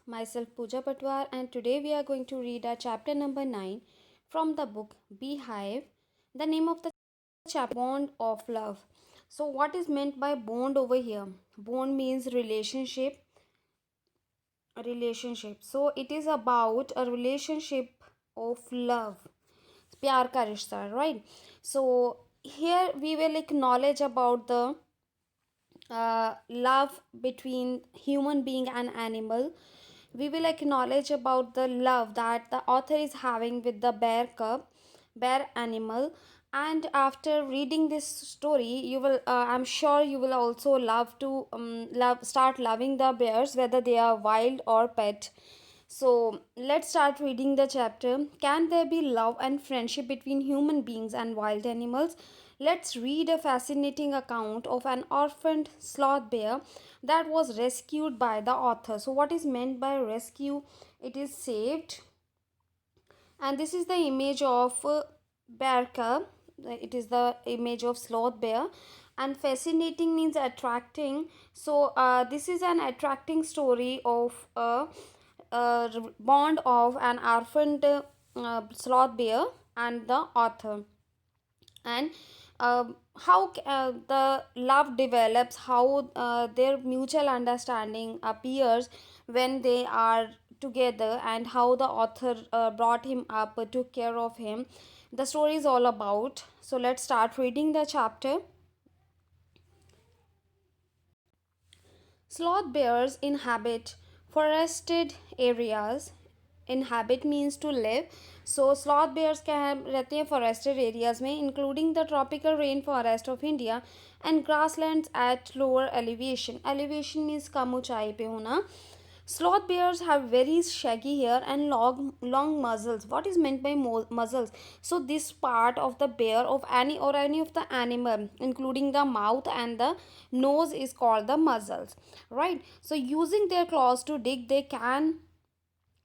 Myself Pooja Patwar, and today we are going to read our chapter number 9 from the book Beehive. The name of the chapter Bond of Love. So, what is meant by bond over here? Bond means relationship. So, it is about a relationship of love. प्यार का रिश्ता, right? So, here we will acknowledge about the love between human being and animal. We will acknowledge about the love that the author is having with the bear animal. And after reading this story, you will I'm sure you will also love to start loving the bears, whether they are wild or pet. So let's start reading the chapter. Can there be love and friendship between human beings and wild animals? Let's read a fascinating account of an orphaned sloth bear that was rescued by the author. So, what is meant by rescue? It is saved, and this is the image of bear cub. It is the image of sloth bear, and fascinating means attracting. So, this is an attracting story of a bond of an orphaned sloth bear and the author. And how the love develops, how their mutual understanding appears when they are together, and how the author brought him up, took care of him. The story is all about. So let's start reading the chapter. Sloth bears inhabit forested areas. Inhabit means to live. So sloth bears क्या रहते हैं forested areas में, including the tropical rainforest of India and grasslands at lower elevation. Elevation means कम ऊंचाई पे होना. Sloth bears have very shaggy hair and long muzzles. What is meant by muzzles? So this part of the bear of any of the animal, including the mouth and the nose, is called the muzzles, right? So using their claws to dig, they can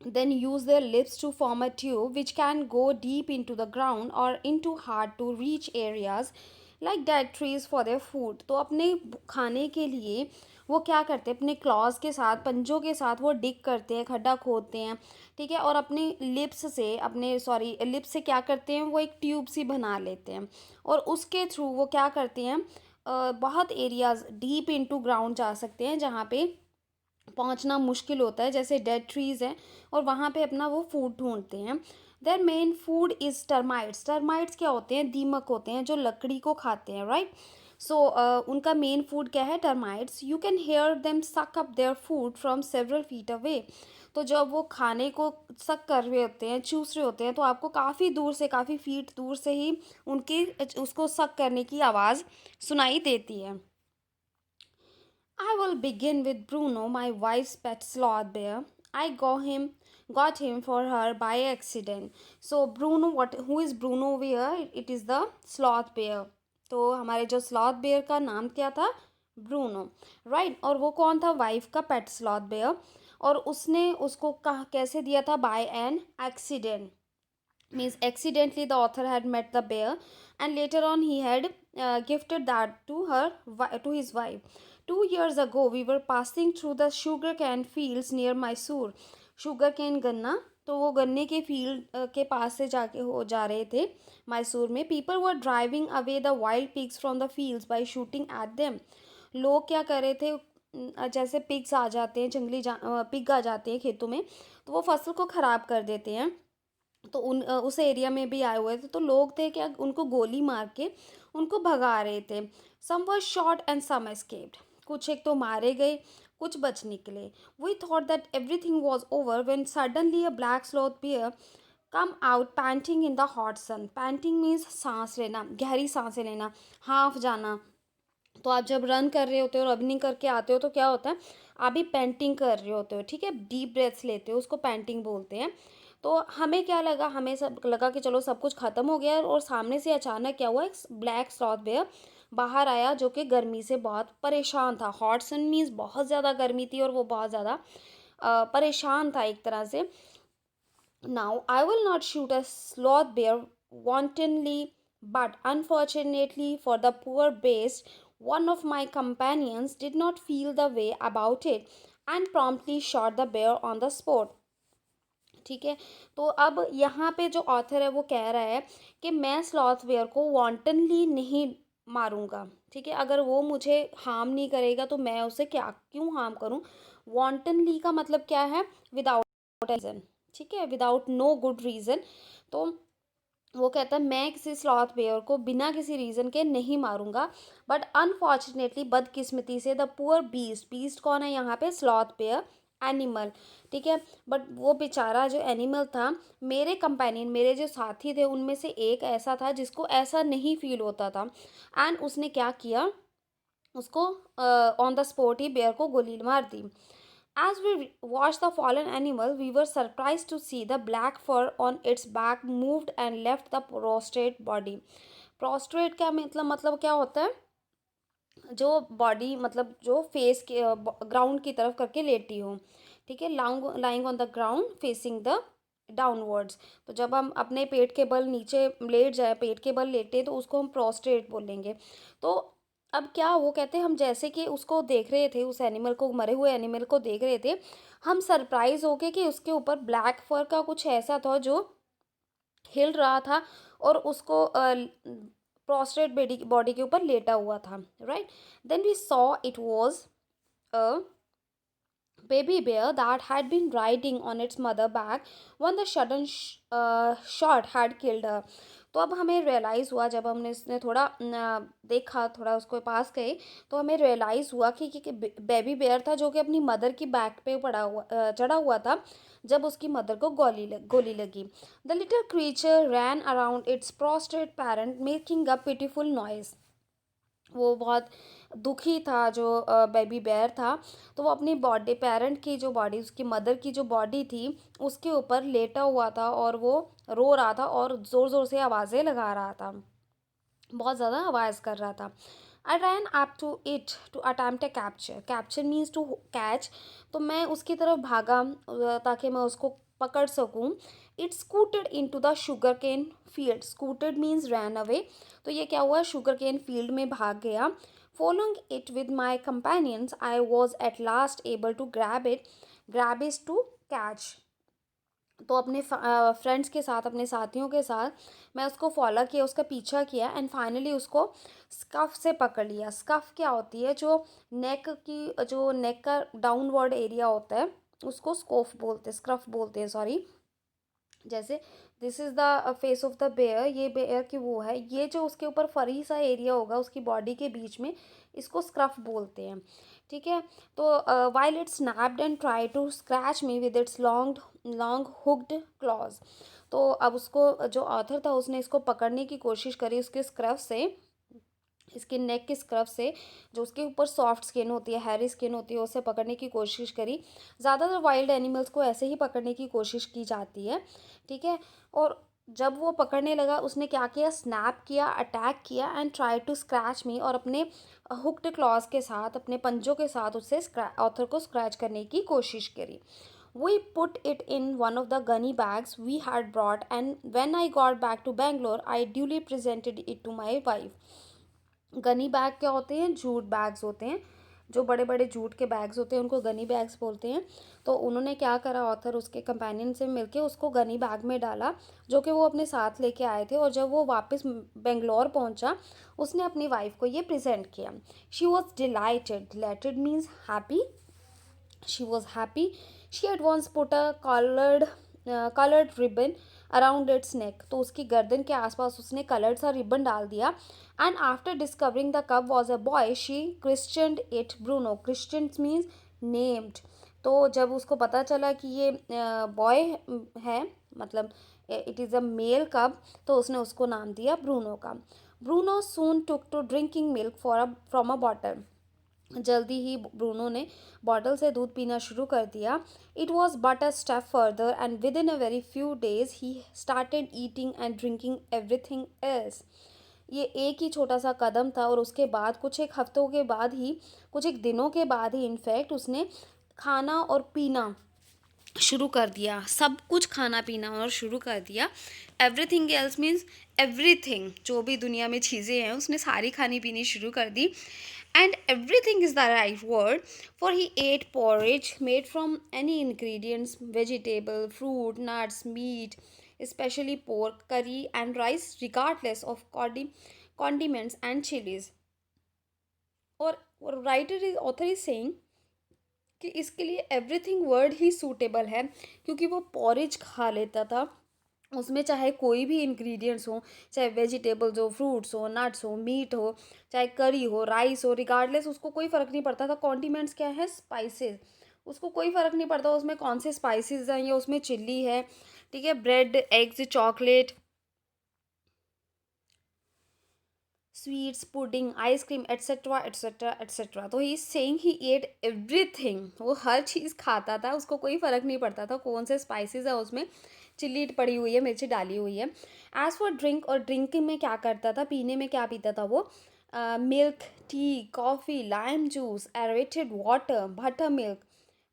then use their lips to form a tube which can go deep into the ground or into hard to reach areas like dead trees for their food. तो अपने खाने के लिए वो क्या करते हैं, अपने क्लॉज के साथ, पंजों के साथ वो डिग करते हैं, खड्डा खोदते हैं, ठीक है, और अपने लिप्स से क्या करते हैं, वो एक ट्यूब सी बना लेते हैं, और उसके थ्रू वो क्या करते हैं, बहुत एरियाज डीप इनटू ग्राउंड जा सकते हैं जहाँ पे पहुंचना मुश्किल होता है, जैसे डेड ट्रीज हैं, और वहाँ पे अपना वो फूड ढूंढते हैं. Their main food is termites. Termites क्या होते हैं, दीमक होते हैं जो लकड़ी को खाते हैं, राइट? सो उनका मेन फूड क्या है, termites. You can hear them suck up their food from several feet away. तो जब वो खाने को सक कर रहे होते हैं, चूस रहे होते हैं, तो आपको काफ़ी दूर से, काफ़ी फीट दूर से ही उनकी उसको सक करने की आवाज़ सुनाई देती है. I will begin with Bruno, my wife's pet sloth bear. I got him for her by accident. So Bruno, what who is Bruno bear? It is the sloth bear. तो हमारे जो स्लॉथ बेयर का नाम क्या था, Bruno, right? और वो कौन था, वाइफ का पेट स्लॉथ बेयर. और उसने उसको कहा कैसे दिया था, by an accident. Means accidentally the author had met the bear, and later on he had gifted that to his wife. 2 years ago we were passing through the sugarcane fields near Mysore. Sugarcane गन्ना, तो वो गन्ने के field के पास से जाके हो जा रहे थे मैसूर में. People were driving away the wild pigs from the fields by shooting at them. लोग क्या कर रहे थे, जैसे पिग्स आ जाते हैं, पिग आ जाते हैं खेतों में, तो वो फसल को ख़राब कर देते हैं. तो उस एरिया में भी आए हुए थे, तो लोग थे क्या, उनको गोली मार के उनको भगा रहे थे. Some were shot and some escaped. कुछ एक तो मारे गए, कुछ बच निकले. We thought that everything was over when suddenly a black sloth bear come out panting in the hot sun. Panting means सांस लेना, गहरी सांसें लेना, हाफ जाना. तो आप जब रन कर रहे होते हो, रनिंग करके आते हो, तो क्या होता है, आप भी पेंटिंग कर रहे होते हो, ठीक है, डीप ब्रेथ्स लेते हो, उसको पेंटिंग बोलते हैं. तो हमें क्या लगा, हमें सब लगा कि चलो सब कुछ ख़त्म हो गया है, और सामने से अचानक क्या हुआ, एक ब्लैक स्लॉथ बेयर बाहर आया जो कि गर्मी से बहुत परेशान था. हॉट सन मीन्स बहुत ज़्यादा गर्मी थी, और वो बहुत ज़्यादा परेशान था एक तरह से. Now, I will not shoot a sloth bear wantonly, but unfortunately for the poor beast, one of my companions did not feel the way about it. And promptly shot the bear on the spot. ठीक है, तो अब यहाँ पे जो author है वो कह रहा है कि मैं स्लॉथ बेयर को वॉन्टनली नहीं मारूंगा। ठीक है, अगर वो मुझे हार्म नहीं करेगा तो मैं उसे क्या क्यों हार्म करूं। वॉन्टनली का मतलब क्या है, विदाउट रीज़न। ठीक है, विदाउट नो गुड रीज़न। तो वो कहता है मैं किसी स्लॉथ बेयर को बिना किसी रीज़न के नहीं मारूंगा। बट अनफॉर्चुनेटली, बदकिस्मती से, द पुअर बीस्ट, बीस्ट कौन है यहाँ पे, स्लॉथ बेयर, एनिमल। ठीक है, बट वो बेचारा जो एनिमल था, मेरे कंपेनियन, मेरे जो साथी थे उनमें से एक ऐसा था जिसको ऐसा नहीं फील होता था। एंड उसने क्या किया, उसको ऑन द स्पॉट ही बेयर को गोली मार दी। As we watched the fallen animal, we were surprised to see the black fur on its back moved and left the prostrate body. Prostrate का मतलब क्या होता है, जो बॉडी मतलब जो फेस के ग्राउंड की तरफ करके लेटी हो। ठीक है, lying on the ground facing the downwards. तो जब हम अपने पेट के बल नीचे लेट जाए, पेट के बल लेटे, तो उसको हम प्रोस्ट्रेट बोलेंगे। तो अब क्या वो कहते हैं, हम जैसे कि उसको देख रहे थे, उस एनिमल को, मरे हुए एनिमल को देख रहे थे, हम सरप्राइज हो गए कि उसके ऊपर ब्लैक फर का कुछ ऐसा था जो हिल रहा था और उसको प्रोस्ट्रेट बॉडी के ऊपर लेटा हुआ था। Right, then we saw it was a baby bear that had been riding on its mother back when the sudden shot had killed her. तो अब हमें रियलाइज़ हुआ, जब हमने इसने थोड़ा देखा, थोड़ा उसको पास गए, तो हमें रियलाइज़ हुआ कि बेबी बेयर था जो कि अपनी मदर की बैक पे चढ़ा हुआ था जब उसकी मदर को गोली लगी। The little creature ran around its prostrate parent making a pitiful noise. वो बहुत दुखी था जो बेबी बेयर था, तो वो अपनी बॉडी, पेरेंट की जो बॉडी, उसकी मदर की जो बॉडी थी, उसके ऊपर लेटा हुआ था और वो रो रहा था और ज़ोर ज़ोर से आवाज़ें लगा रहा था, बहुत ज़्यादा आवाज़ कर रहा था। I ran up to it to attempt a capture, capture means to catch. तो मैं उसकी तरफ भागा ताकि मैं उसको पकड़ सकूं। It scooted in to the sugar cane field, scooted means ran away. तो ये क्या हुआ, शुगर केन फील्ड में भाग गया। Following it with my companions I was at last able to grab is to catch. तो अपने फ्रेंड्स के साथ, अपने साथियों के साथ मैं उसको फॉलो किया, उसका पीछा किया, एंड फाइनली उसको स्कफ से पकड़ लिया। स्कफ क्या होती है, जो नेक का डाउनवर्ड एरिया होता है उसको स्कोफ बोलते हैं, स्क्रफ बोलते हैं, सॉरी। जैसे this is the face of the bear, ये बेयर की वो है, ये जो उसके ऊपर फरी सा एरिया होगा उसकी बॉडी के बीच में, इसको स्क्रफ बोलते हैं। ठीक है, तो while it snapped and try to scratch me with its long long hooked claws. तो अब उसको, जो ऑथर था, उसने इसको पकड़ने की कोशिश करी उसके स्क्रफ से, इसके नेक की स्क्रफ से, जो उसके ऊपर सॉफ्ट स्किन होती है, हैरी स्किन होती है, उसे पकड़ने की कोशिश करी। ज़्यादातर वाइल्ड एनिमल्स को ऐसे ही पकड़ने की कोशिश की जाती है। ठीक है, और जब वो पकड़ने लगा, उसने क्या किया, स्नैप किया, अटैक किया, एंड ट्राई टू स्क्रैच मी, और अपने हुक्ड क्लॉज के साथ, अपने पंजों के साथ उससे ऑथर को स्क्रैच करने की कोशिश करी। We put it in one of the gunny bags we had brought, and when I got back to Bangalore, I duly presented it to my wife. Gunny bag क्या होते हैं, जूट बैग्स होते हैं, जो बड़े बड़े जूट के bags होते हैं उनको गनी बैग्स बोलते हैं। तो उन्होंने क्या करा, ऑथर उसके कंपेनियन से मिलके उसको गनी बैग में डाला जो कि वो अपने साथ लेके आए थे, और जब वो वापस बेंगलोर पहुंचा, उसने अपनी वाइफ को ये प्रेजेंट किया। She was dilated means happy, she was happy. She at once put a colored ribbon around its neck. तो उसकी गर्दन के आसपास उसने कलर्ड सा रिबन डाल दिया। And after discovering the cub was a boy, she christened it Bruno. Christians means named. तो जब उसको पता चला कि ये बॉय है, मतलब इट इज़ अ मेल कब, तो उसने उसको नाम दिया ब्रूनो का। Bruno soon took to drinking milk from a bottle. जल्दी ही ब्रूनो ने बॉटल से दूध पीना शुरू कर दिया। It was but a step further and with in a very few days he started eating and drinking everything else. ये एक ही छोटा सा कदम था, और उसके बाद कुछ एक दिनों के बाद ही इनफैक्ट उसने खाना और पीना शुरू कर दिया, सब कुछ खाना पीना और शुरू कर दिया। एवरीथिंग एल्स मीन्स एवरीथिंग, जो भी दुनिया में चीज़ें हैं उसने सारी खानी पीनी शुरू कर दी। And everything is the right word, for he ate porridge made from any ingredients: vegetable, fruit, nuts, meat, especially pork, curry, and rice, regardless of condiments and chilies. और writer is author is saying कि इसके लिए everything word ही suitable है, क्योंकि वो porridge खा लेता था, उसमें चाहे कोई भी इंग्रेडिएंट्स हो, चाहे वेजिटेबल्स हो, फ्रूट्स हो, नट्स हो, मीट हो, चाहे करी हो, राइस हो, रिगार्डलेस उसको कोई फ़र्क नहीं पड़ता था। कॉन्डिमेंट्स क्या है? स्पाइसेस। उसको कोई फ़र्क नहीं पड़ता उसमें कौन से स्पाइसेस हैं या उसमें चिल्ली है, ठीक है, bread, eggs, chocolate, sweets, pudding, ice cream, etcetera etcetera etcetera. तो he saying he ate everything, वो हर चीज़ खाता था, उसको कोई फ़र्क नहीं पड़ता था कौन से स्पाइसेस है उसमें, चिल्ली पड़ी हुई है, मिर्ची डाली हुई है। एज़ फॉर ड्रिंक, और ड्रिंकिंग में क्या करता था, पीने में क्या पीता था वो? Milk, tea, coffee, lime juice, aerated water, butter milk,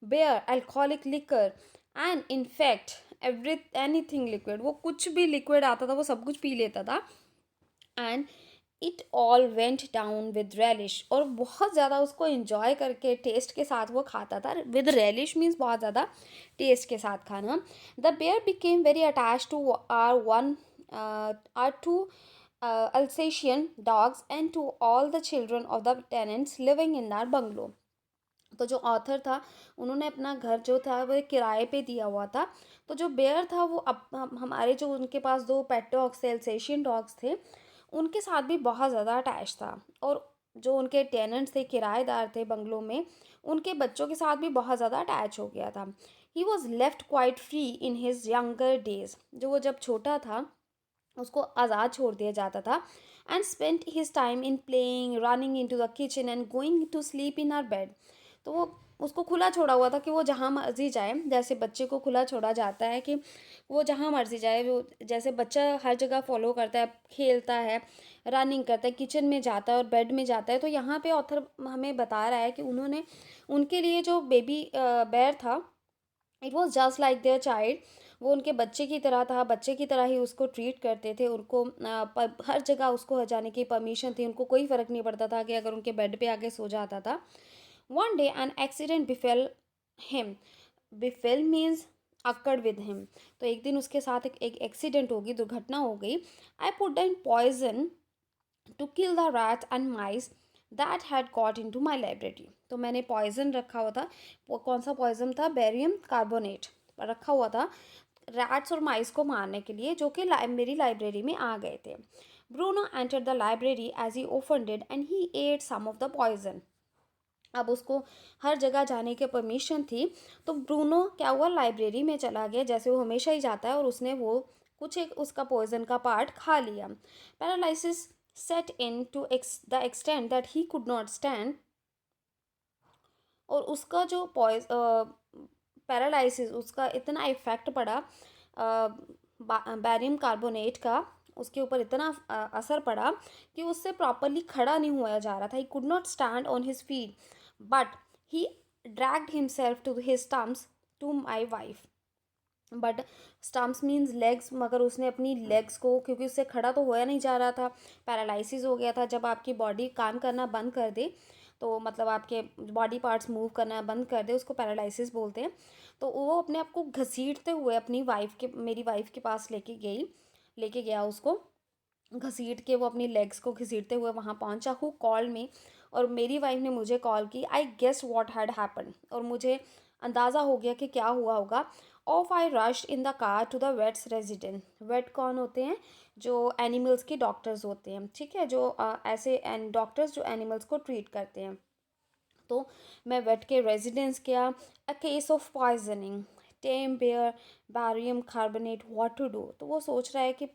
beer, alcoholic liquor, and in fact every anything liquid. वो कुछ भी लिक्विड आता था वो सब कुछ पी लेता था। And it all went down with relish, और बहुत ज़्यादा उसको इन्जॉय करके टेस्ट के साथ वो खाता था। विद रेलिश मीन्स बहुत ज़्यादा टेस्ट के साथ खाना। The bear became very attach to our two Alsatian dogs and to all the children of the tenants living in our bungalow. तो जो ऑथर था, उन्होंने अपना घर जो था वो किराए पे दिया हुआ था। तो जो बेयर था वो हमारे जो उनके पास दो पेट डॉग्स थे, अल्सेशियन डॉग्स थे, उनके साथ भी बहुत ज़्यादा अटैच था। और जो उनके टेनेंट्स थे, किराएदार थे बंगलों में, उनके बच्चों के साथ भी बहुत ज़्यादा अटैच हो गया था। He was left quite free in his younger days, जो वो जब छोटा था उसको आज़ाद छोड़ दिया जाता था। And spent his time in playing, running in to the kitchen and going to sleep in our bed. तो वो उसको खुला छोड़ा हुआ था कि वो जहाँ मर्जी जाए, जैसे बच्चे को खुला छोड़ा जाता है कि वो जहाँ मर्जी जाए, वो जैसे बच्चा हर जगह फॉलो करता है, खेलता है, रनिंग करता है, किचन में जाता है और बेड में जाता है। तो यहाँ पे ऑथर हमें बता रहा है कि उन्होंने उनके लिए जो बेबी बेयर था, it was just like their child. वो उनके बच्चे की तरह था, बच्चे की तरह ही उसको ट्रीट करते थे। उनको हर जगह उसको जाने की परमिशन थी, उनको कोई फ़र्क नहीं पड़ता था कि अगर उनके बेड पे आके सो जाता था। One day an accident befell him, befell means occurred with him. तो एक दिन उसके साथ एक एक्सीडेंट होगी, दुर्घटना हो गई। I put in poison to kill the rat and mice that had got in to my library. तो मैंने पॉइजन रखा हुआ था, वो कौन सा पॉइजन था? बेरियम कार्बोनेट रखा हुआ था रैट्स और माइस को मारने के लिए, जो कि मेरी लाइब्रेरी में आ गए थे। Bruno enter the library as he often did and he ate some of the poison. अब उसको हर जगह जाने की परमिशन थी, तो ब्रूनो क्या हुआ, लाइब्रेरी में चला गया जैसे वो हमेशा ही जाता है, और उसने वो कुछ एक उसका पॉइजन का पार्ट खा लिया। Paralysis set in to the extent that he could not stand, और उसका जो पैरालिसिस, उसका इतना इफेक्ट पड़ा बैरियम कार्बोनेट का, उसके ऊपर इतना असर पड़ा कि उससे प्रॉपरली खड़ा नहीं हुआ जा रहा था। He could not stand on his feet, but he dragged himself to his stumps to my wife. But stumps means legs, मगर उसने अपनी लेग्स को, क्योंकि उससे खड़ा तो होया नहीं जा रहा था, पैरालिसिस हो गया था। जब आपकी बॉडी काम करना बंद कर दे, तो मतलब आपके बॉडी पार्ट्स मूव करना बंद कर दे, उसको पैरालिसिस बोलते हैं। तो वो अपने आप को घसीटते हुए अपनी वाइफ के, मेरी वाइफ के पास लेके गया उसको घसीट के, वो अपनी लेग्स को घसीटते हुए वहाँ पहुँचा। हु कॉल मी, और मेरी वाइफ ने मुझे कॉल की। I guess what had happen, और मुझे अंदाज़ा हो गया कि क्या हुआ होगा। Off I rush in the car to the vet's resident. Vet कौन होते हैं? जो एनिमल्स के डॉक्टर्स होते हैं, ठीक है, जो ऐसे डॉक्टर्स जो एनिमल्स को ट्रीट करते हैं। तो मैं वेट के रेजिडेंस गया। A case of poisoning, tame bear, barium carbonate, what to do. तो वो सोच रहा है कि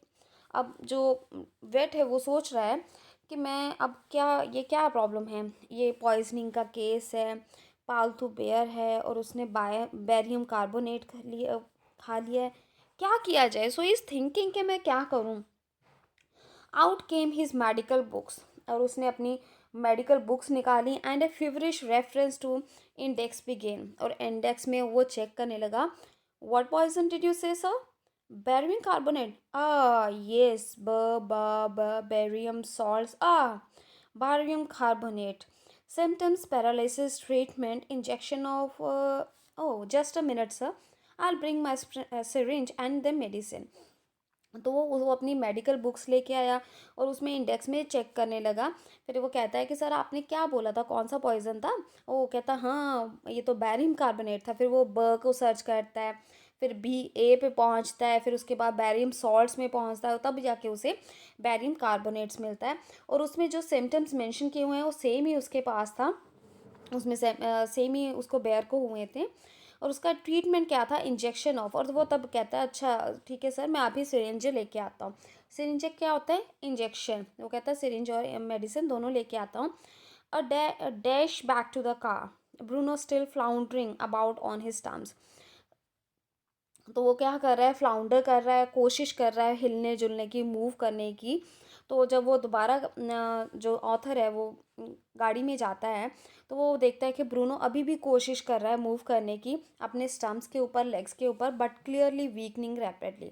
अब जो वेट है वो सोच रहा है कि मैं अब क्या, ये क्या प्रॉब्लम है, ये पॉइजनिंग का केस है, पालतू बेयर है और उसने बैरियम कार्बोनेट खा लिया है, क्या किया जाए? सो इज़ थिंकिंग कि मैं क्या करूँ। Out came his medical books, और उसने अपनी मेडिकल बुक्स निकाली। And a feverish reference to index began, और इंडेक्स में वो चेक करने लगा। What poison did you say sir? Barium carbonate, yes, barium salts, barium carbonate. Symptoms, paralysis, treatment, injection of, oh, just a minute, sir. I'll bring my syringe and the medicine. तो वो अपनी medical books लेके आया और उसमें index में check करने लगा। फिर वो कहता है कि सर आपने क्या बोला था, कौन सा पॉइजन था? वो कहता हाँ ये तो बैरियम कार्बोनेट था। फिर वो ब को सर्च करता है, फिर बी ए पे पहुंचता है, फिर उसके बाद बैरियम सॉल्ट्स में पहुंचता है, तब जाके उसे बैरियम कार्बोनेट्स मिलता है। और उसमें जो सिम्टम्स मेंशन किए हुए हैं वो सेम ही उसके पास था, उसमें सेम ही उसको बेयर को हुए थे। और उसका ट्रीटमेंट क्या था? Injection of. और वो तब कहता है अच्छा ठीक है सर, मैं अभी सिरिंज लेके आता हूँ। सिरिंज क्या होता है? इंजेक्शन। वो कहता है सिरिंज और मेडिसिन दोनों लेके आता हूँ। A dash back to the car, Bruno still floundering about on his terms. तो वो क्या कर रहा है? फ्लाउंडर कर रहा है, कोशिश कर रहा है हिलने जुलने की, मूव करने की। तो जब वो दोबारा जो ऑथर है वो गाड़ी में जाता है, तो वो देखता है कि ब्रूनो अभी भी कोशिश कर रहा है मूव करने की अपने स्टम्प्स के ऊपर, लेग्स के ऊपर, बट क्लियरली वीकनिंग रैपिडली।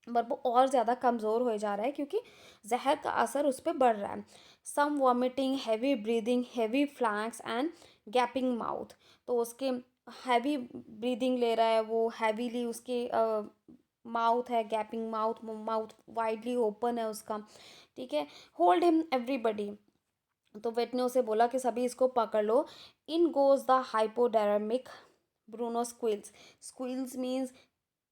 पर वो और ज़्यादा कमज़ोर हो जा रहा है क्योंकि जहर का असर उस पर बढ़ रहा है। Some vomiting, heavy breathing, heavy flanks and gaping mouth. तो उसके हैवी ब्रीदिंग ले रहा है वो, हैवीली उसके माउथ है, gaping mouth, mouth widely open है उसका। ठीक है। Hold him everybody. तो वेट ने उसे बोला कि सभी इसको पकड़ लो। In goes the hypodermic, Bruno squeals. Squeals means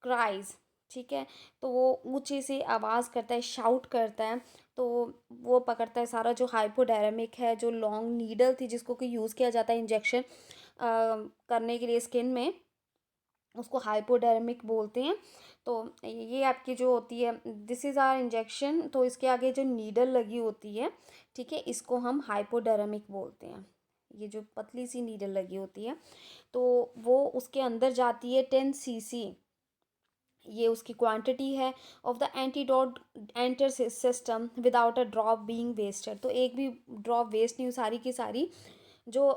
cries. ठीक है। तो वो ऊंची सी आवाज़ करता है, शाउट करता है। तो वो पकड़ता है सारा जो हाइपोडेर्मिक है, जो लॉन्ग नीडल थी जिसको कि यूज़ किया जाता है इंजेक्शन करने के लिए स्किन में, उसको हाइपोडर्मिक बोलते हैं। तो ये आपकी जो होती है, दिस इज़ आर इंजेक्शन, तो इसके आगे जो नीडल लगी होती है, ठीक है, इसको हम हाइपोडर्मिक बोलते हैं। ये जो पतली सी नीडल लगी होती है, तो वो उसके अंदर जाती है 10 cc। ये उसकी क्वांटिटी है। Of the antidote enter system without a drop being wasted. तो एक भी ड्रॉप वेस्ट नहीं हुई, सारी की सारी जो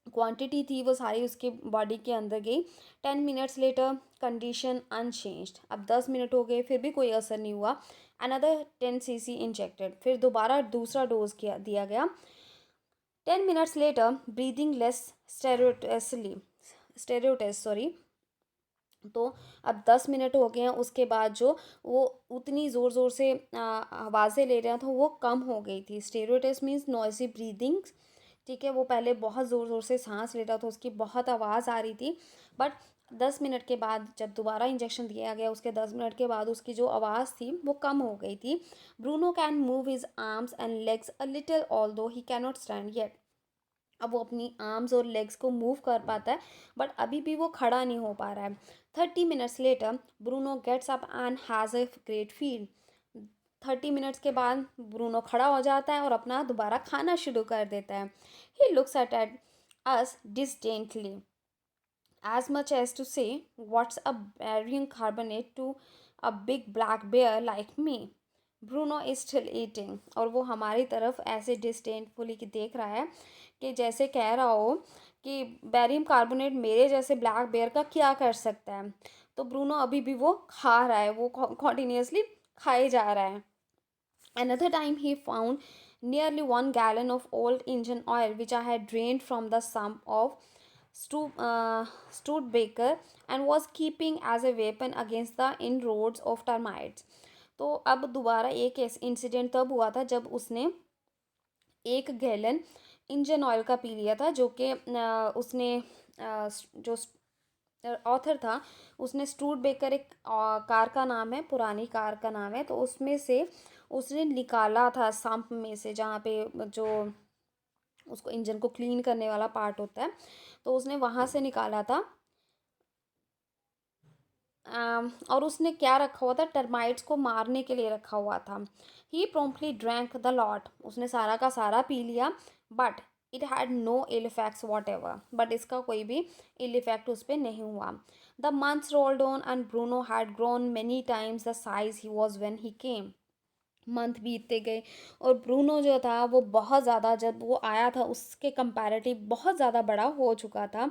क्वांटिटी थी वो सारी उसके बॉडी के अंदर गई। 10 मिनट्स लेटर कंडीशन अनचेंज्ड। अब 10 मिनट हो गए फिर भी कोई असर नहीं हुआ। Another 10 cc injected. फिर दोबारा दूसरा डोज किया दिया गया। 10 minutes later breathing less stertorously stertorous sorry. तो अब 10 मिनट हो गए हैं, उसके बाद जो वो उतनी ज़ोर ज़ोर से आवाज़ें ले रहे हैं तो वो कम हो गई थी। स्टेरियोटेस मीन्स नॉइसी ब्रीदिंग। ठीक है। वो पहले बहुत ज़ोर ज़ोर से सांस ले रहा था, उसकी बहुत आवाज़ आ रही थी। बट 10 मिनट के बाद जब दोबारा इंजेक्शन दिया गया, उसके 10 मिनट के बाद उसकी जो आवाज़ थी वो कम हो गई थी। Bruno can move his arms and legs a little although he cannot stand yet. अब वो अपनी आर्म्स और लेग्स को मूव कर पाता है, बट अभी भी वो खड़ा नहीं हो पा रहा है। 30 minutes later Bruno gets up and has a great feel. 30 minutes के बाद ब्रूनो खड़ा हो जाता है और अपना दोबारा खाना शुरू कर देता है। He looks at us disdainfully, as much as to say, what's a barium carbonate to a big black bear like me? Bruno is still eating. और वो हमारी तरफ ऐसे डिस्डेंटफुली कि देख रहा है कि जैसे कह रहा हो कि बैरियम कार्बोनेट मेरे जैसे ब्लैक बेयर का क्या कर सकता है। तो ब्रूनो अभी भी वो खा रहा है, वो कॉन्टिन्यूसली खाए जा रहा है। Another time he found nearly 1 gallon of old engine oil which I had drained from the sump of Studebaker and was keeping as a weapon against the inroads of termites. तो अब दोबारा एक incident तब हुआ था जब उसने 1 gallon engine oil का पी लिया था, जो कि उसने जो ऑथर था उसने स्टूड बेकर, एक कार का नाम है, पुरानी कार का नाम है, तो उसमें से उसने निकाला था संप में से, जहाँ पे जो उसको इंजन को क्लीन करने वाला पार्ट होता है, तो उसने वहाँ से निकाला था। और उसने क्या रखा हुआ था? टर्माइट्स को मारने के लिए रखा हुआ था। He promptly drank the lot. उसने सारा का सारा पी लिया। But it had no ill effects whatever. बट इसका कोई भी इल इफेक्ट उस पर नहीं हुआ। The months rolled on and Bruno had grown many times the size he was when he came. Month बीतते गए और ब्रूनो जो था वो बहुत ज़्यादा, जब वो आया था उसके कंपैरेटिव बहुत ज़्यादा बड़ा हो चुका था।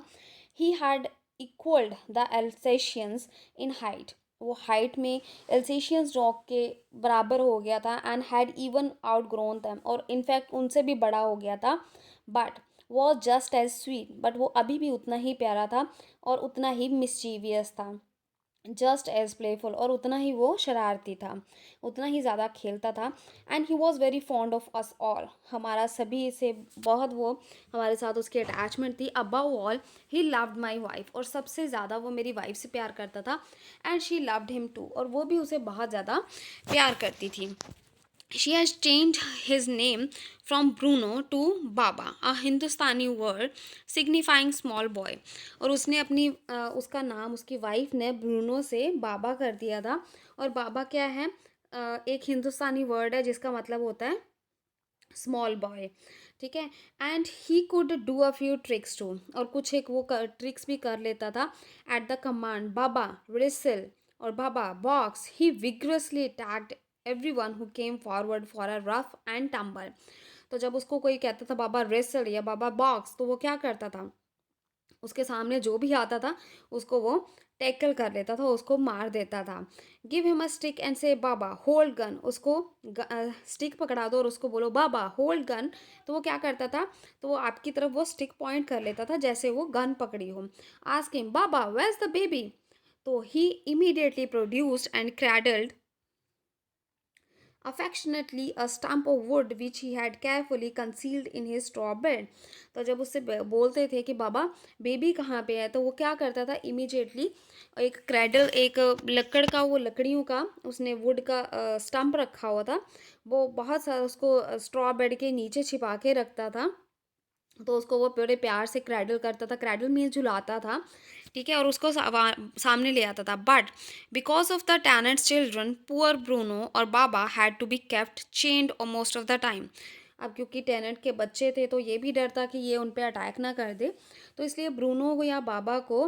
He had equalled the Alsatians in height. वो हाइट में एल्सेशियंस डॉग के बराबर हो गया था and had even outgrown them, और इनफैक्ट उनसे भी बड़ा हो गया था। But was just as sweet, but वो अभी भी उतना ही प्यारा था और उतना ही मिस्चीवियस था, जस्ट एज प्लेफुल, और उतना ही वो शरारती था, उतना ही ज़्यादा खेलता था। And he was very fond of us all, हमारा सभी से बहुत वो हमारे साथ उसकी अटैचमेंट थी। Above all he loved my wife, और सबसे ज़्यादा वो मेरी वाइफ से प्यार करता था। And she loved him too, और वो भी उसे बहुत ज़्यादा प्यार करती थी। She has changed his name from Bruno to Baba, a Hindustani word signifying small boy. और उसने अपनी उसका नाम उसकी वाइफ ने ब्रूनो से बाबा कर दिया था। और बाबा क्या है? एक हिंदुस्तानी वर्ड है जिसका मतलब होता है स्मॉल बॉय। ठीक है। And he could do a few tricks too, और कुछ एक वो ट्रिक्स भी कर लेता था। At the command Baba wrestle और Baba box, he vigorously attacked everyone who came forward for a rough and tumble. तो जब उसको कोई कहता था बाबा रेसल या बाबा बॉक्स, तो वो क्या करता था? उसके सामने जो भी आता था उसको वो टैकल कर लेता था, उसको मार देता था। Give him a stick and से बाबा होल्ड गन, उसको स्टिक पकड़ा दो और उसको बोलो बाबा होल्ड गन। तो वो क्या करता था? तो वो आपकी तरफ वो स्टिक पॉइंट कर लेता था जैसे वो गन पकड़ी हो। Ask him Baba where's the baby, तो he immediately produced and cradled affectionately a stump of wood which he had carefully concealed in his straw bed. तो जब उससे बोलते थे कि बाबा बेबी कहाँ पे है, तो वो क्या करता था? इमीडिएटली एक क्रैडल, एक लकड़ का, वो लकड़ियों का उसने वुड का स्टम्प रखा हुआ था, वो बहुत सारा उसको स्ट्रॉ बेड के नीचे छिपा के रखता था। तो उसको वो बड़े प्यार से क्रैडल करता था, क्रैडल मीन्स झुलाता था। ठीक है। और उसको सामने ले आता था। But because of the tenants children poor Bruno और Baba had to be kept chained most of the time. अब क्योंकि टेनेंट के बच्चे थे तो ये भी डर था कि ये उन पर अटैक ना कर दे, तो इसलिए ब्रूनो को या बाबा को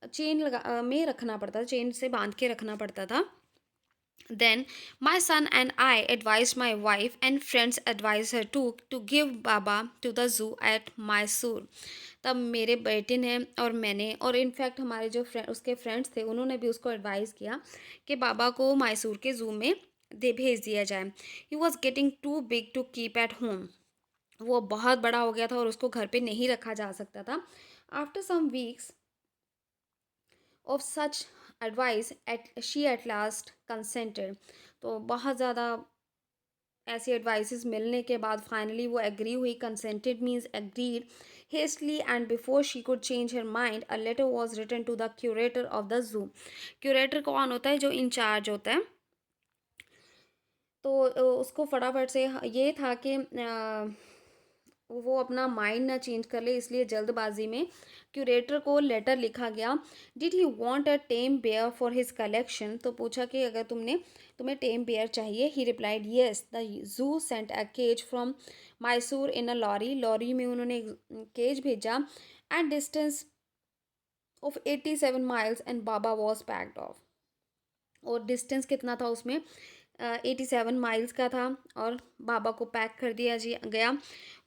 चेन में रखना पड़ता था, चेन से बांध के रखना पड़ता था। Then my son and I advised my wife and friends advised her too to give Baba to the zoo at Mysore. तब मेरे बेटे ने और मैंने और इनफैक्ट हमारे जो उसके फ्रेंड्स थे उन्होंने भी उसको एडवाइस किया कि बाबा को मैसूर के ज़ू में भेज दिया जाए। He was getting too big to keep at home, वो बहुत बड़ा हो गया था और उसको घर पे नहीं रखा जा सकता था। After some weeks of such advice at she at last consented, तो बहुत ज़्यादा ऐसी एडवाइसेस मिलने के बाद फाइनली वो एग्री हुई। Consented means agreed hastily and before she could change her mind a letter was written to the curator of the zoo. Curator कौन होता है? जो इंचार्ज होता है। तो उसको फटाफट से ये था कि वो अपना माइंड ना चेंज कर ले, इसलिए जल्दबाजी में क्यूरेटर को लेटर लिखा गया। Did he want a tame bear for his collection, तो पूछा कि अगर तुम्हें टेम बेयर चाहिए। He replied yes, the zoo sent a cage from Mysore in a lorry, lorry में उन्होंने केज भेजा। At distance of 87 miles and Baba was packed off, और डिस्टेंस कितना था उसमें? 87 माइल्स का था, और बाबा को पैक कर दिया गया।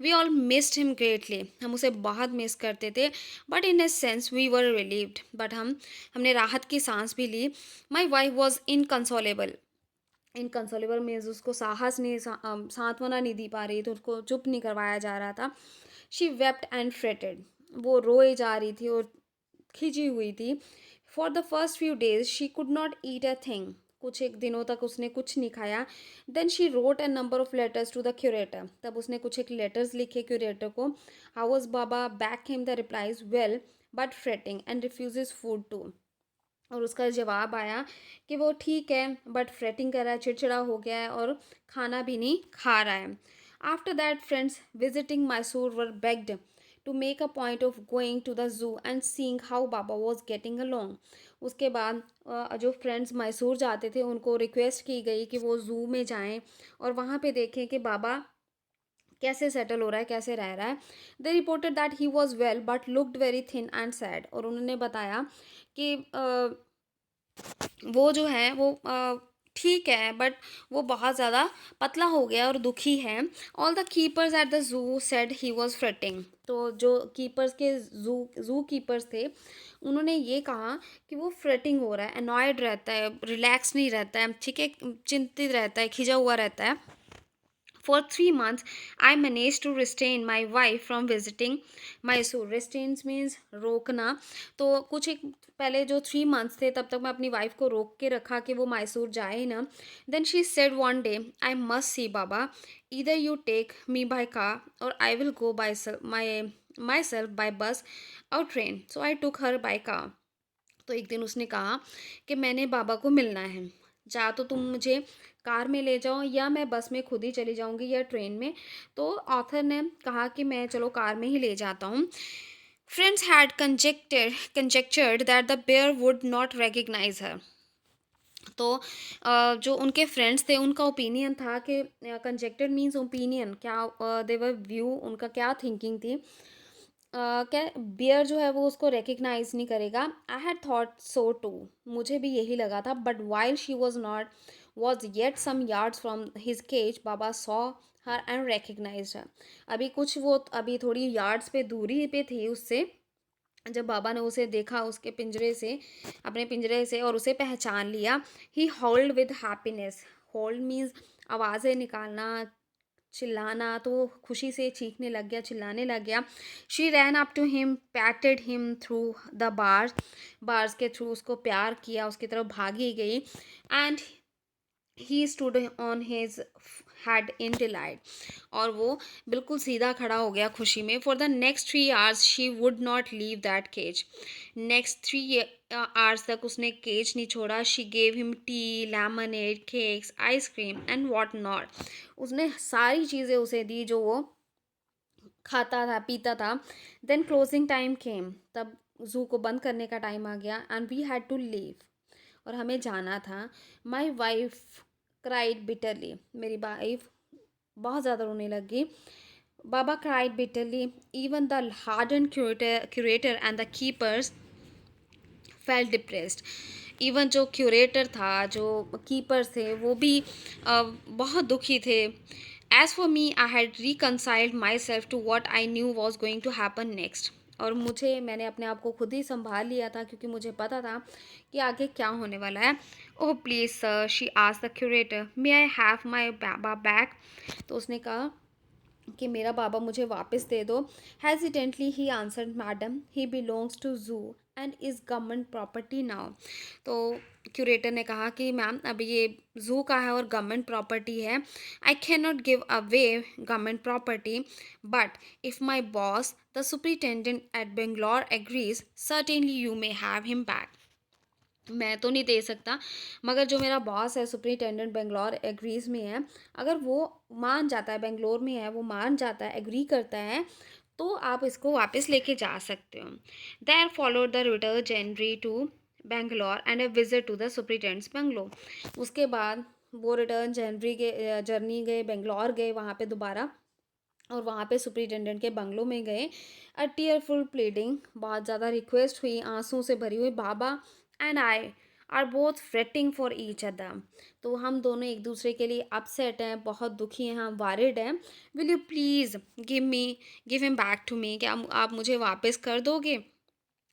We all missed him greatly, हम उसे बहुत मिस करते थे। But in a sense we were relieved, but हमने राहत की सांस भी ली। My wife was inconsolable, inconsolable means उसको साहस नहीं, सांत्वना नहीं दी पा रही थी, उसको चुप नहीं करवाया जा रहा था। शी वेप्ट एंड फ्रेटेड, वो रोए जा रही थी और खिंची हुई थी। For the first few days she could not eat a thing, कुछ एक दिनों तक उसने कुछ नहीं खाया। Then she wrote a number of letters to the curator, तब उसने कुछ एक लेटर्स लिखे क्यूरेटर को। How was Baba? Back him the replies well but fretting and refuses food too, और उसका जवाब आया कि वो ठीक है बट फ्रेटिंग कर रहा है, चिड़चिड़ा हो गया है और खाना भी नहीं खा रहा है। After that friends visiting Mysore were begged to make a point of going to the zoo and seeing how Baba was getting along. उसके बाद जो फ्रेंड्स मैसूर जाते थे उनको रिक्वेस्ट की गई कि वो ज़ू में जाएं और वहाँ पे देखें कि बाबा कैसे सेटल हो रहा है, कैसे रह रहा है। दे reported that he was well but looked very thin and sad, और उन्होंने बताया कि वो जो है वो ठीक है बट वो बहुत ज़्यादा पतला हो गया और दुखी है। All the keepers at the zoo said he was fretting, तो जो कीपर्स के जू कीपर्स थे उन्होंने ये कहा कि वो फ्रेटिंग हो रहा है, अनॉयड रहता है, रिलैक्स नहीं रहता है, ठीक है, चिंतित रहता है, खिंचा हुआ रहता है. For 3 months, I managed to restrain my wife from visiting Mysore. Restrain means रोकना. तो कुछ एक पहले जो 3 months थे तब तक मैं अपनी वाइफ को रोक के रखा कि वो मैसूर जाए ना. Then she said one day, I must see Baba. Either you take me by car or I will go by myself by bus or train. So I took her by car. तो एक दिन उसने कहा कि मैंने बाबा को मिलना है, या तो तुम मुझे कार में ले जाओ या मैं बस में खुद ही चली जाऊंगी या ट्रेन में. तो ऑथर ने कहा कि मैं चलो कार में ही ले जाता हूँ. Friends had conjectured that the bear would not recognise her. तो जो उनके फ्रेंड्स थे उनका ओपिनियन था कि कंजेक्टेड मीन्स ओपिनियन, क्या देवर व्यू, उनका क्या थिंकिंग थी. क्या बियर जो है वो उसको रिकग्नाइज नहीं करेगा. I had thought so too, मुझे भी यही लगा था. But while she was yet some yards from his cage, Baba saw her and recognise her. अभी थोड़ी यार्ड्स पे दूरी पे थी उससे, जब बाबा ने उसे देखा उसके पिंजरे से, अपने पिंजरे से, और उसे पहचान लिया. He howled with happiness. Howled means आवाज़ें निकालना, चिल्लाना. तो वो खुशी से चीखने लग गया, चिल्लाने लग गया. She ran up to him, patted him through the bars के थ्रू उसको प्यार किया, उसकी तरफ भागी गई. And he stood on his head in delight. और वो बिल्कुल सीधा खड़ा हो गया खुशी में. For the next 3 hours she would not leave that cage. Next 3 hours तक उसने केज नहीं छोड़ा. She gave him tea, lemonade, cakes, ice cream and what not. उसने सारी चीज़ें उसे दी जो वो खाता था, पीता था. Then closing time came. तब जू को बंद करने का टाइम आ गया. And we had to leave, और हमें जाना था. My wife cried bitterly. मेरी वाइफ बहुत ज़्यादा रोने लगी. Baba cried bitterly. Even the hardened curator and the keepers fell depressed. Even जो क्यूरेटर था, जो कीपर्स थे, वो भी बहुत दुखी थे. As for me, I had reconciled myself to what I knew was going to happen next. और मैंने अपने आप को खुद ही संभाल लिया था, क्योंकि मुझे पता था कि आगे क्या होने वाला है. Oh please sir, she asked the curator, may I have my Baba back. तो उसने कहा कि मेरा बाबा मुझे वापस दे दो. Hesitantly he answered, madam he belongs to zoo and is government property now. तो क्यूरेटर ने कहा कि मैम अभी ये जू का है और गवर्नमेंट प्रॉपर्टी है. I can not give away government property, but if my boss the superintendent at Bangalore agrees, certainly you may have him back. मैं तो नहीं दे सकता, मगर जो मेरा बॉस है सुपरिटेंडेंट बेंगलोर एग्रीज में है, अगर वो मान जाता है, बेंगलोर में है, वो मान जाता है, एग्री करता है, तो आप इसको वापस लेके जा सकते हो. देयर फॉलोड द रिटर्न जनवरी to Bangalore and a visit to the superintendents Bangalore. उसके बाद वो रिटर्न जनवरी के जर्नी गए, बेंगलोर गए वहाँ पे दोबारा, और वहाँ पे सुपरिटेंडेंट के बंगलों में गए. अ टीयरफुल प्लीडिंग, बहुत ज़्यादा रिक्वेस्ट हुई, आंसू से भरी हुई. Baba and I are both fretting for each other. तो हम दोनों एक दूसरे के लिए अपसेट हैं, बहुत दुखी हैं, हम वारिड हैं. Will you please give him back to me. क्या आप मुझे वापस कर दोगे.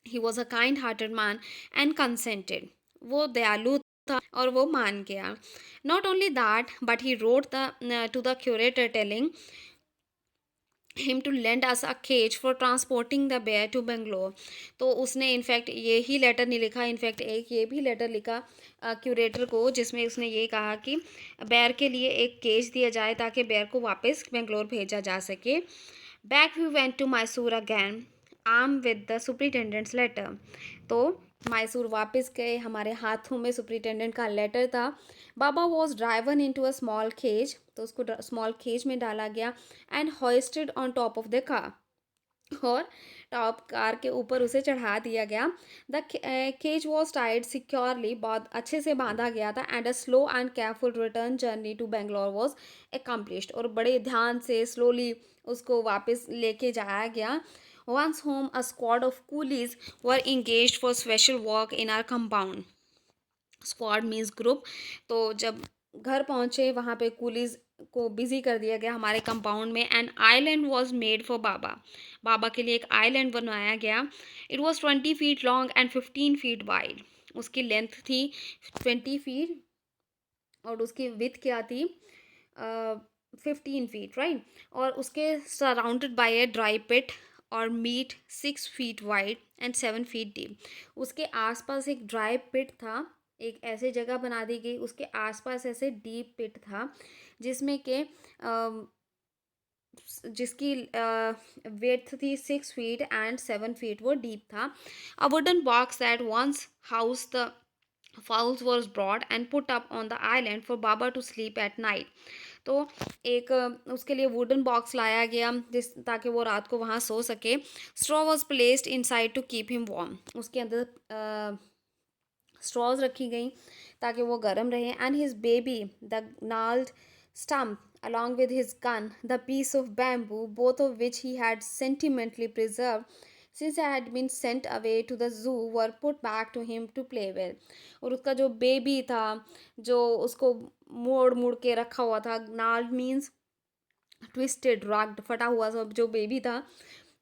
He was a kind hearted man and consented. वो दयालु था और वो मान गया. Not only that, but he wrote the to the curator telling him to lend us a cage for transporting the bear to Bangalore. तो उसने in fact ये ही लेटर नहीं लिखा, इनफैक्ट एक ये भी लेटर लिखा क्यूरेटर को, जिसमें उसने ये कहा कि बेयर के लिए एक केज दिया जाए ताकि बेयर को वापस बेंगलोर भेजा जा सके. Back we went to Mysore again, arm with the superintendents letter. तो मैसूर वापस गए, हमारे हाथों में सुपरिटेंडेंट का लेटर था. Baba was driven into a small cage. तो उसको स्मॉल केज में डाला गया. And hoisted on top of the car. और टॉप कार के ऊपर उसे चढ़ा दिया गया. The cage was tied securely, बहुत अच्छे से बांधा गया था. And a slow and careful return journey to Bangalore was accomplished. और बड़े ध्यान से स्लोली उसको वापस लेके जाया गया. Once home, a squad of coolies were engaged for special work in our compound. Squad means group. तो जब घर पहुँचे वहाँ पे कूलीज को बिजी कर दिया गया हमारे कंपाउंड में। An island was made for Baba. Baba के लिए एक आइलैंड बनाया गया। It was 20 feet long and 15 feet wide. उसकी लेंथ थी 20 फीट और उसकी विथ क्या थी 15 फीट, राइट। और उसके surrounded by a dry pit और meet 6 feet wide and 7 feet deep. उसके आसपास एक ड्राई पिट था, एक ऐसी जगह बना दी गई, उसके आसपास ऐसे डीप पिट था जिसमें के जिसकी वेथ थी 6 फीट एंड 7 फीट, वो डीप था। A wooden box that once house the fowls was brought and put up on the island for Baba to sleep at night. तो एक उसके लिए वुडन बॉक्स लाया गया जिस ताकि वो रात को वहाँ सो सके। Straw was placed inside to keep him warm. उसके अंदर स्ट्रॉज रखी गई ताकि वो गर्म रहे। And his baby the gnarled stump along with his gun, the piece of bamboo, both of which he had sentimentally preserved since I had been sent away to the zoo, were put back to him to play with. और उसका जो baby था, जो उसको मोड़ मोड़ के रखा हुआ था, gnarled मीन्स ट्विस्टेड, रॉक्ड, फटा हुआ सब जो बेबी था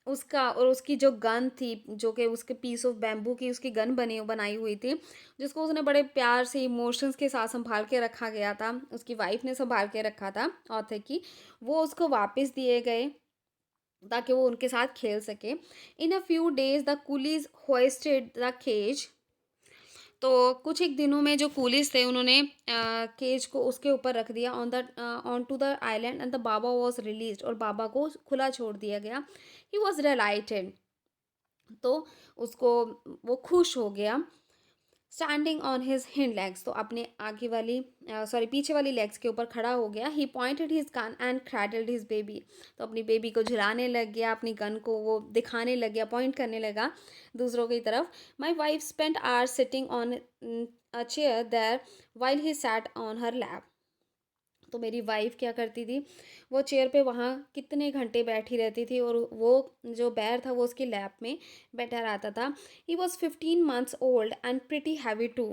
उसका, और उसकी जो गन थी जो कि उसके पीस ऑफ बैम्बू की उसकी गन बनाई हुई थी, जिसको उसने बड़े प्यार से इमोशंस के साथ संभाल के रखा गया था, उसकी वाइफ ने संभाल के रखा था ऑथर की, वो उसको वापस दिए गए ताकि वो उनके साथ खेल सके। In a few days the coolies hoisted the cage. तो कुछ एक दिनों में जो कूलीज थे उन्होंने केज को उसके ऊपर रख दिया on to the island and the Baba was release. और बाबा को खुला छोड़ दिया गया। He was delighted. तो उसको वो खुश हो गया। Standing on his hind legs, तो अपने आगे वाली सॉरी पीछे वाली लेग्स के ऊपर खड़ा हो गया। He pointed his gun and cradled his baby. तो अपनी बेबी को झुलाने लग गया, अपनी गन को वो दिखाने लग गया, पॉइंट करने लगा दूसरों की तरफ। My wife spent hour sitting on a chair there while he sat on her lap. तो मेरी वाइफ क्या करती थी, वो चेयर पे वहाँ कितने घंटे बैठी रहती थी और वो जो बैर था वो उसकी लैप में बैठा रहता था। He was 15 months old and pretty heavy too.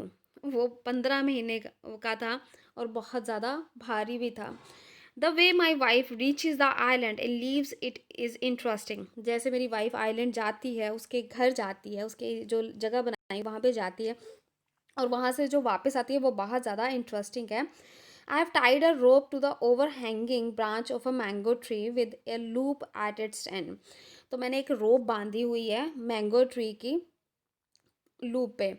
वो 15 महीने का था और बहुत ज़्यादा भारी भी था। The way my wife reach is the island and leaves it is interesting. जैसे मेरी वाइफ आइलैंड जाती है, उसके घर जाती है, उसके जो जगह बनाई वहाँ पे जाती है और वहाँ से जो वापस आती है वो बहुत ज़्यादा इंटरेस्टिंग है। I have tied a rope to the overhanging branch of a mango tree with a loop at its end. तो मैंने एक रोप बांधी हुई है मैंगो ट्री की लूप पे,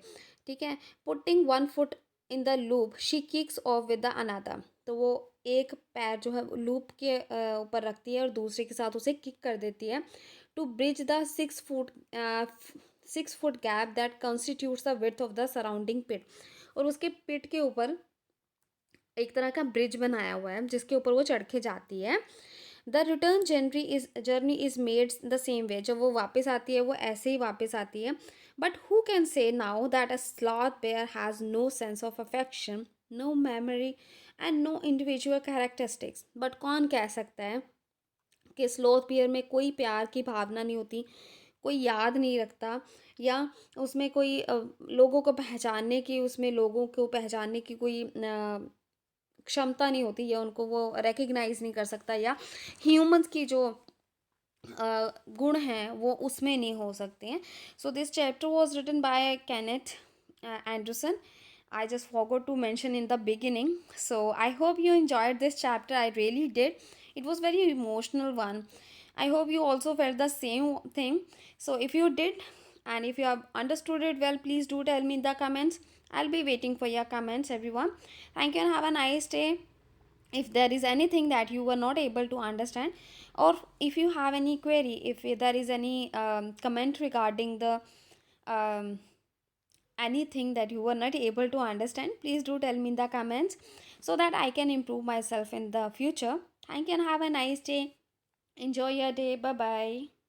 ठीक है। Putting 1 foot in the loop she kicks of with the another. तो वो एक पैर जो है लूप के ऊपर रखती है और दूसरे के साथ उसे किक कर देती है। To bridge the 6 foot gap that constitutes the width of the surrounding pit. और उसके पिट के ऊपर एक तरह का ब्रिज बनाया हुआ है जिसके ऊपर वो चढ़ के जाती है। The return journey is made the same way. जब वो वापस आती है वो ऐसे ही वापस आती है। But who can say now that a sloth bear has no sense of affection, no memory and no individual characteristics. But कौन कह सकता है कि स्लॉथ बेयर में कोई प्यार की भावना नहीं होती, कोई याद नहीं रखता, या उसमें कोई लोगों को पहचानने की, उसमें लोगों को पहचानने की कोई क्षमता नहीं होती, या उनको वो रिकग्नाइज नहीं कर सकता, या ह्यूमंस की जो गुण हैं वो उसमें नहीं हो सकते हैं। So this chapter was written by Kenneth Anderson. I just forgot to mention in the beginning. So I hope you enjoyed this chapter. I really did. It was very emotional one. I hope you also felt the same thing. So if you did and if you have understood it well, please do tell me in the comments. I'll be waiting for your comments, everyone. Thank you and have a nice day. If there is anything that you were not able to understand, or if you have any query, if there is any comment regarding the um, anything that you were not able to understand, please do tell me in the comments so that I can improve myself in the future. Thank you and have a nice day. Enjoy your day. Bye bye.